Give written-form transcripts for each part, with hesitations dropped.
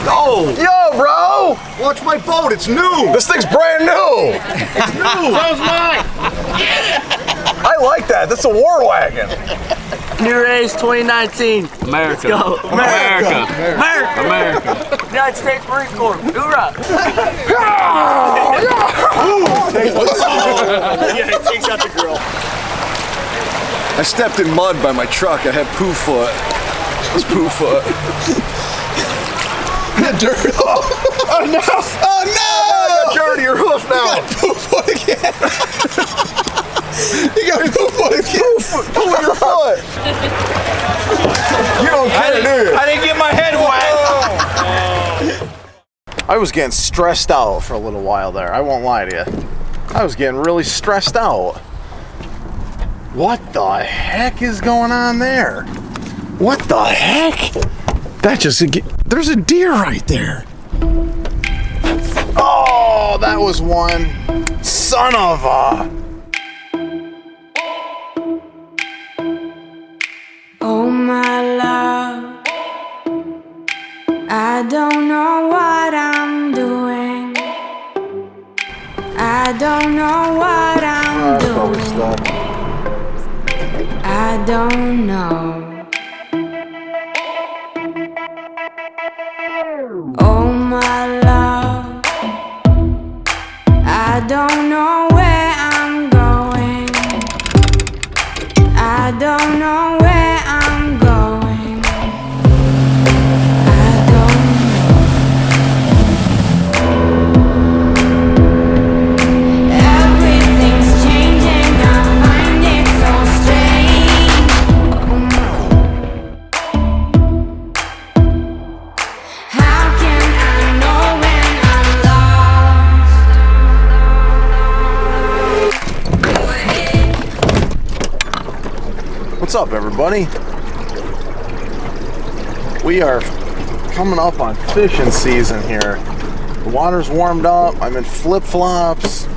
Oh! Yo, bro! Watch my boat, it's new! This thing's brand new! It's new! So's mine! I like that. That's a war wagon. New race 2019. America. Let's go. America. America. America. United States Marine Corps. Hoorah! Yeah, it takes out the grill. I stepped in mud by my truck. I had poo foot. It was poo foot. Dirt. Oh no! Oh no! I got dirt to your hoof now. Poo foot again. You got poo foot again. Poo in your foot. You don't care, do you? I didn't get my head wet. I was getting stressed out for a little while there. I won't lie to you. I was getting really stressed out. What the heck is going on there? What the heck? That just, there's a deer right there. Oh, that was one. Son of a. Oh my love, I don't know what I'm doing. I don't know what I'm doing. I don't know. Oh my love, I don't know where I'm going. I don't know where I'm going. I don't know. Everything's changing, I find it so strange. How can I know when I'm lost? What's up, everybody? We are coming up on fishing season here. The water's warmed up. I'm in flip-flops.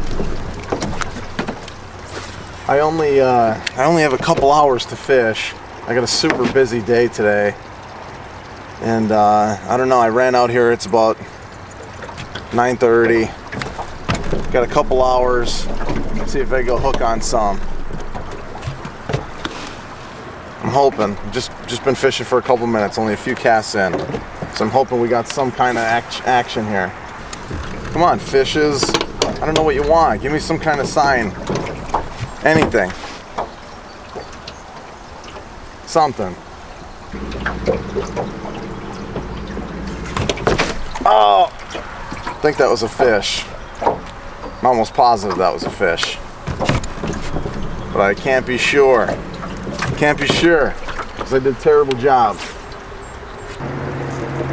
I only have a couple hours to fish. I got a super busy day today. And I don't know, I ran out here, it's about 9:30. Got a couple hours. Let's see if I go hook on some. I'm hoping. Just been fishing for a couple minutes, only a few casts in. So I'm hoping we got some kind of action here. Come on, fishes. I don't know what you want. Give me some kind of sign. Anything. Something. Oh! I think that was a fish. I'm almost positive that was a fish. But I can't be sure. Can't be sure, because I did a terrible job.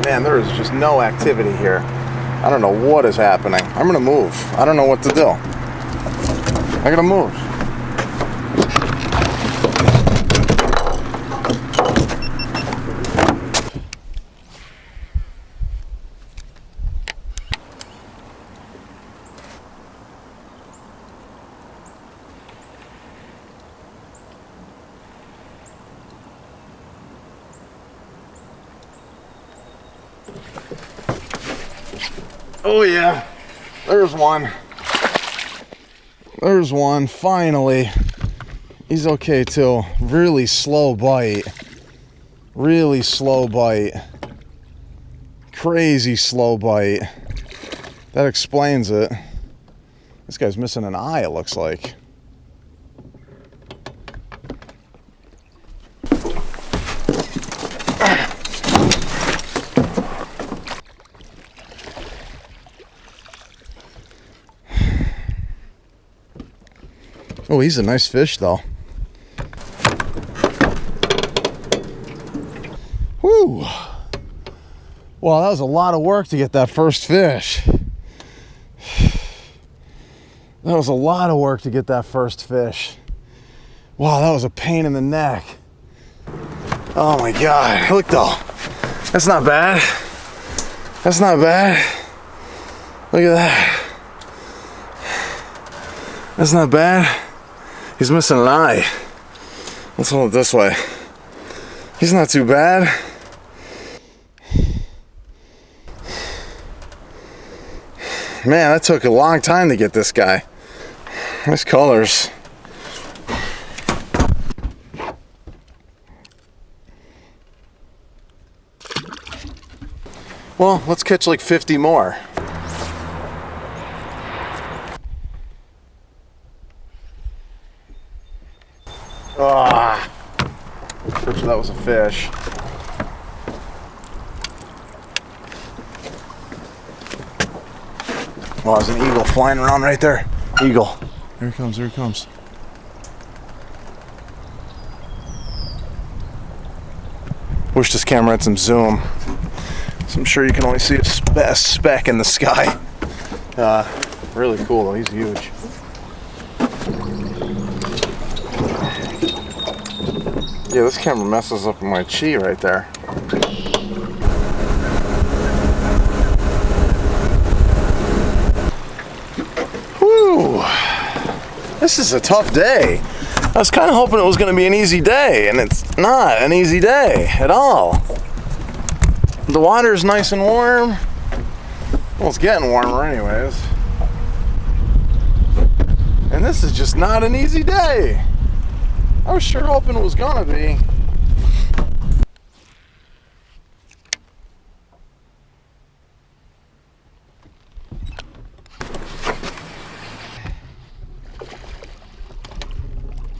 Man, there is just no activity here. I don't know what is happening. I'm gonna move. I don't know what to do. I gotta move. Oh yeah, there's one. There's one, finally. He's okay too. Really slow bite. Really slow bite. Crazy slow bite. That explains it. This guy's missing an eye, it looks like. Oh, he's a nice fish, though. Whew. Well, that was a lot of work to get that first fish. That was a lot of work to get that first fish. Wow, that was a pain in the neck. Oh my God, look though. That's not bad. That's not bad. Look at that. That's not bad. He's missing an eye. Let's hold it this way. He's not too bad. Man, that took a long time to get this guy. Nice colors. Well, let's catch like 50 more. Ah, pretty sure that was a fish. Oh, there's an eagle flying around right there. Eagle. There he comes, there he comes. Wish this camera had some zoom. So I'm sure you can only see a speck in the sky. Really cool though, he's huge. Yeah, this camera messes up my chi right there. Whew. This is a tough day. I was kind of hoping it was going to be an easy day, and it's not an easy day at all. The water's nice and warm. Well, it's getting warmer anyways. And this is just not an easy day. I was sure hoping it was gonna be.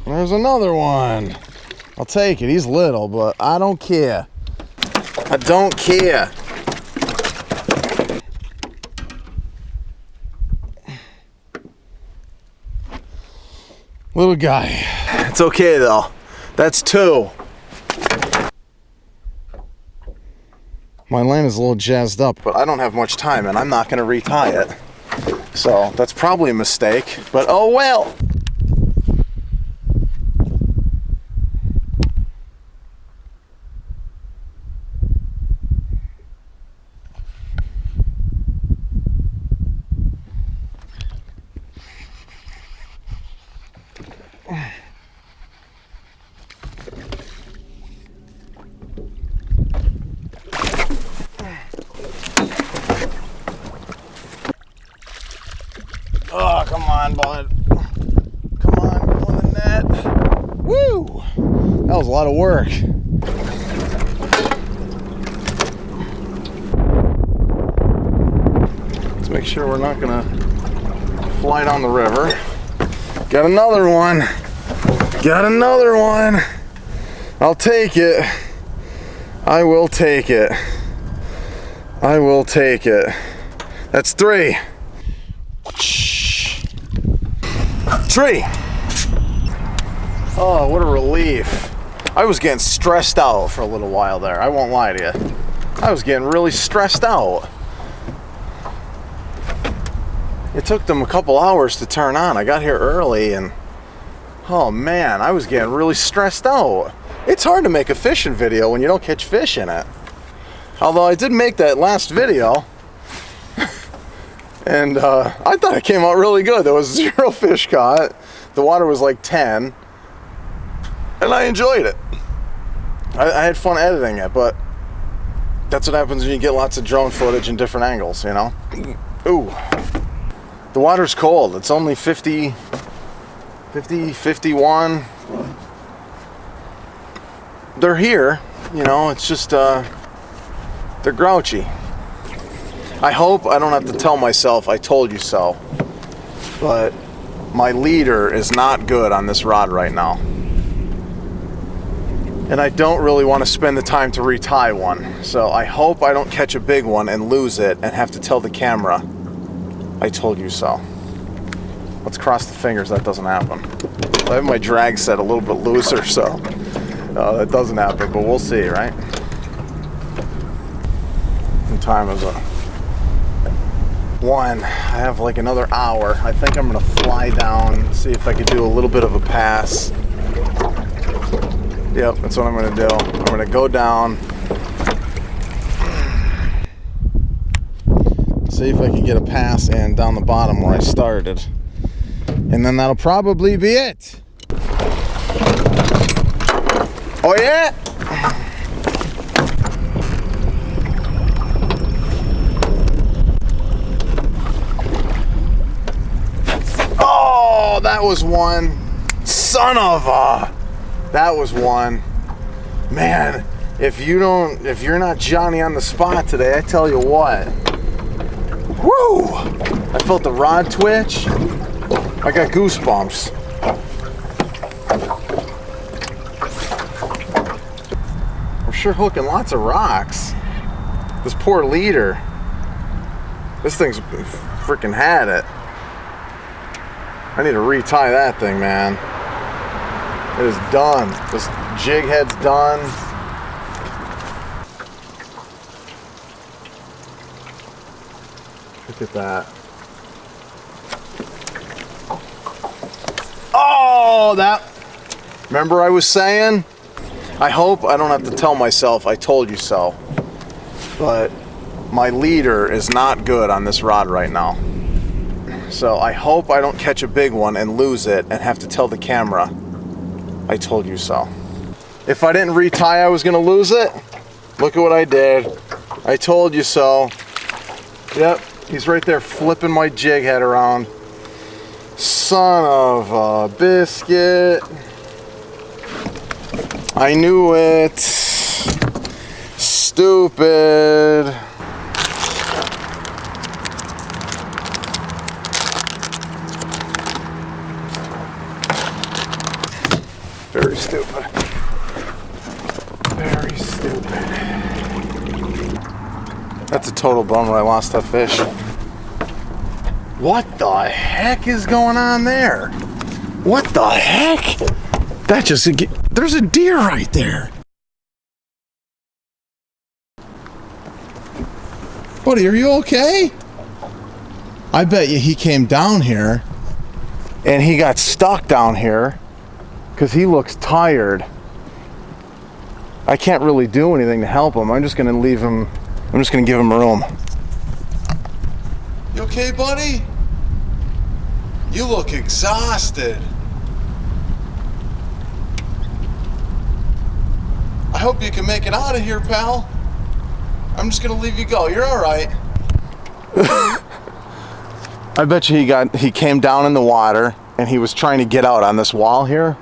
There's another one. I'll take it. He's little, but I don't care. I don't care. Little guy. It's okay though. That's 2. My line is a little jazzed up, but I don't have much time and I'm not going to retie it. So that's probably a mistake, but oh well. Oh, come on, bud. Come on, go in the net. Woo! That was a lot of work. Let's make sure we're not gonna fly down the river. Got another one. Got another one. I'll take it. I will take it. I will take it. That's 3. 3. Oh, what a relief. I was getting stressed out for a little while there. I won't lie to you. I was getting really stressed out. It took them a couple hours to turn on. I got here early and oh man, I was getting really stressed out. It's hard to make a fishing video when you don't catch fish in it. Although I did make that last video. And I thought it came out really good. There was 0 fish caught. The water was like 10. And I enjoyed it. I had fun editing it, but that's what happens when you get lots of drone footage in different angles, you know? Ooh. The water's cold. It's only 50, 51. They're here, you know, it's just, they're grouchy. I hope I don't have to tell myself I told you so, but my leader is not good on this rod right now. And I don't really want to spend the time to retie one, so I hope I don't catch a big one and lose it and have to tell the camera I told you so. Let's cross the fingers that doesn't happen. I have my drag set a little bit looser, so that doesn't happen, but we'll see, right? What time is it? 1. I have like another hour. I think I'm gonna fly down, see if I could do a little bit of a pass. Yep, that's what I'm gonna do. I'm gonna go down, see if I can get a pass in down the bottom where I started. And then that'll probably be it. Oh yeah? was one. Son of a. That was one. Man, if you're not Johnny on the spot today, I tell you what. Woo! I felt the rod twitch. I got goosebumps. We're sure hooking lots of rocks. This poor leader. This thing's freaking had it. I need to retie that thing, man. It is done. This jig head's done. Look at that. Oh, that. Remember I was saying? I hope I don't have to tell myself I told you so. But my leader is not good on this rod right now. So I hope I don't catch a big one and lose it and have to tell the camera I told you so. If I didn't retie I was gonna lose it, look at what I did. I told you so. Yep, he's right there flipping my jig head around. Son of a biscuit. I knew it. Stupid. Very stupid. Very stupid. That's a total bummer I lost that fish. What the heck is going on there? What the heck? That just, there's a deer right there. Buddy, are you okay? I bet you he came down here and he got stuck down here because he looks tired. I can't really do anything to help him. I'm just gonna leave him, I'm just gonna give him room. You okay, buddy? You look exhausted. I hope you can make it out of here, pal. I'm just gonna leave you go. You're all right. I bet you he came down in the water and he was trying to get out on this wall here.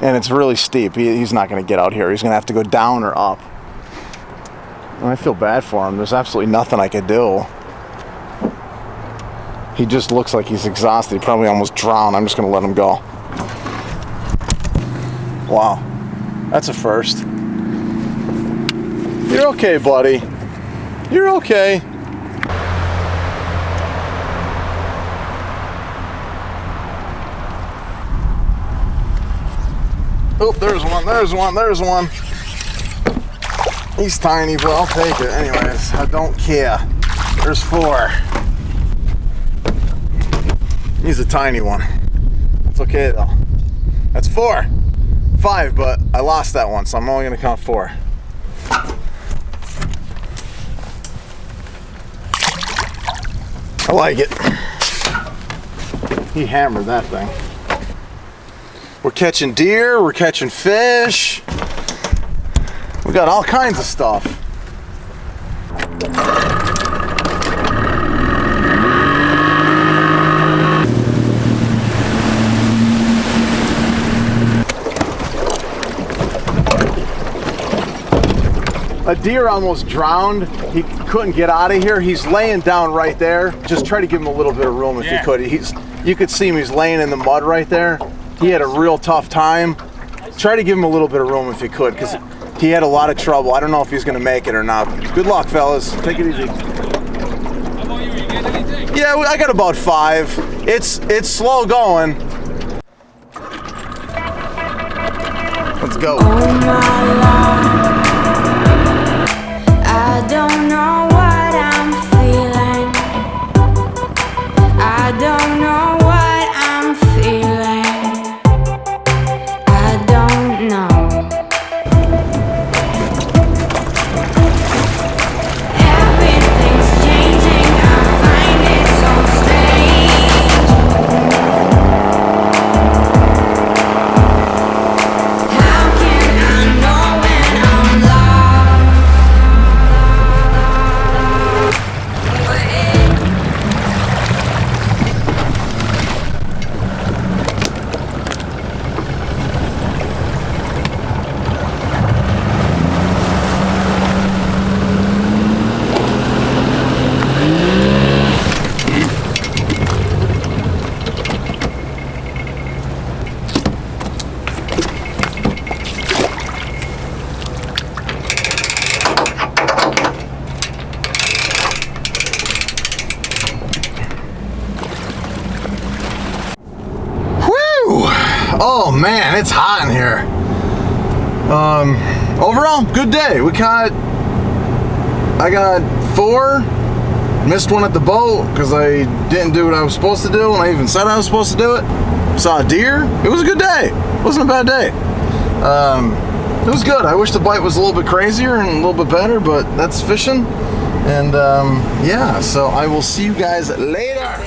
And it's really steep. He's not gonna get out here. He's gonna have to go down or up. And I feel bad for him. There's absolutely nothing I could do. He just looks like he's exhausted. He probably almost drowned. I'm just gonna let him go. Wow, that's a first. You're okay, buddy. You're okay. Oh, there's one, there's one, there's one. He's tiny, but I'll take it. Anyways, I don't care. There's 4. He's a tiny one. It's okay though. That's 4. 5, but I lost that one, so I'm only gonna count 4. I like it. He hammered that thing. We're catching deer, we're catching fish. We got all kinds of stuff. A deer almost drowned. He couldn't get out of here. He's laying down right there. Just try to give him a little bit of room if you could. You could see him, he's laying in the mud right there. He had a real tough time. Try to give him a little bit of room if you could, because he had a lot of trouble. I don't know if he's gonna make it or not. Good luck, fellas. Take it easy. How about you? You get anything? Yeah, I got about 5. It's slow going. Let's go. Oh my love, I don't know what I'm feeling. I don't know what I'm feeling. I don't know. Everything's changing. I find it so strange. How can I know when I'm Oh man, it's hot in here. Overall, good day. I got 4. Missed one at the boat because I didn't do what I was supposed to do, and I even said I was supposed to do it. Saw a deer. It was a good day. It wasn't a bad day. It was good. I wish the bite was a little bit crazier and a little bit better, but that's fishing. And yeah, so I will see you guys later.